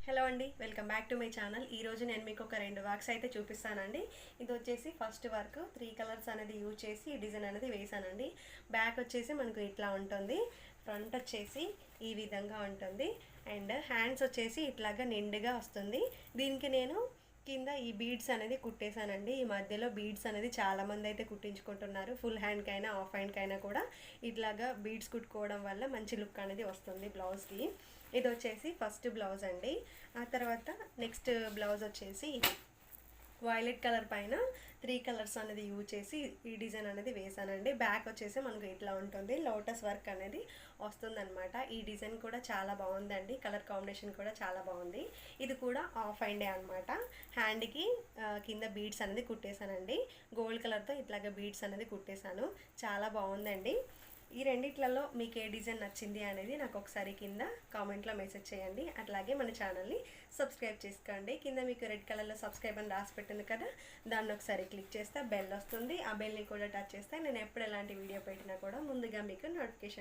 Hello అండి, welcome back to my channel. ఈరోజు నేను మీకు ఒక 2 వర్క్స్ అయితే చూపిస్తానండి. ఇది వచ్చేసి ఫస్ట్ వర్క్ 3 కలర్స్ అనేది యూజ్ చేసి ఈ డిజైన్ అనేది వేసానండి. బ్యాక్ వచ్చేసి మనకు ఇట్లా ఉంటుంది, ఫ్రంట్ వచ్చేసి ఈ విధంగా ఉంటుంది, అండ్ హ్యాండ్స్ వచ్చేసి ఇట్లాగా నిండుగా వస్తుంది. దీనికి నేను కింద ఈ బీడ్స్ అనేది కుట్టేశానండి. ఈ మధ్యలో బీడ్స్ అనేది చాలామంది అయితే కుట్టించుకుంటున్నారు. ఫుల్ హ్యాండ్కైనా హాఫ్ హ్యాండ్కైనా కూడా ఇట్లాగా బీడ్స్ కుట్టుకోవడం వల్ల మంచి లుక్ అనేది వస్తుంది బ్లౌజ్కి. ఇది వచ్చేసి ఫస్ట్ బ్లౌజ్ అండి. ఆ తర్వాత నెక్స్ట్ బ్లౌజ్ వచ్చేసి వైలెట్ కలర్ పైన 3 కలర్స్ అనేది యూజ్ చేసి ఈ డిజైన్ అనేది వేసానండి. బ్యాక్ వచ్చేసి మనకు ఇట్లా ఉంటుంది, లోటస్ వర్క్ అనేది వస్తుందన్నమాట. ఈ డిజైన్ కూడా చాలా బాగుందండి, కలర్ కాంబినేషన్ కూడా చాలా బాగుంది. ఇది కూడా ఆఫ్ అండ్ అనమాట. హ్యాండ్కి కింద బీడ్స్ అనేది కుట్టేశానండి. గోల్డ్ కలర్తో ఇట్లాగా బీడ్స్ అనేది కుట్టేశాను. చాలా బాగుందండి. ఈ రెండిట్లలో మీకు ఏ డిజైన్ నచ్చింది అనేది నాకు ఒకసారి కింద కామెంట్లో మెసేజ్ చేయండి. అట్లాగే మన ఛానల్ని సబ్స్క్రైబ్ చేసుకోండి. కింద మీకు రెడ్ కలర్లో సబ్స్క్రైబ్ అని రాసి పెట్టింది కదా, దాన్ని ఒకసారి క్లిక్ చేస్తే బెల్ వస్తుంది. ఆ బెల్ని కూడా టచ్ చేస్తే నేను ఎప్పుడు ఎలాంటి వీడియో పెట్టినా కూడా ముందుగా మీకు నోటిఫికేషన్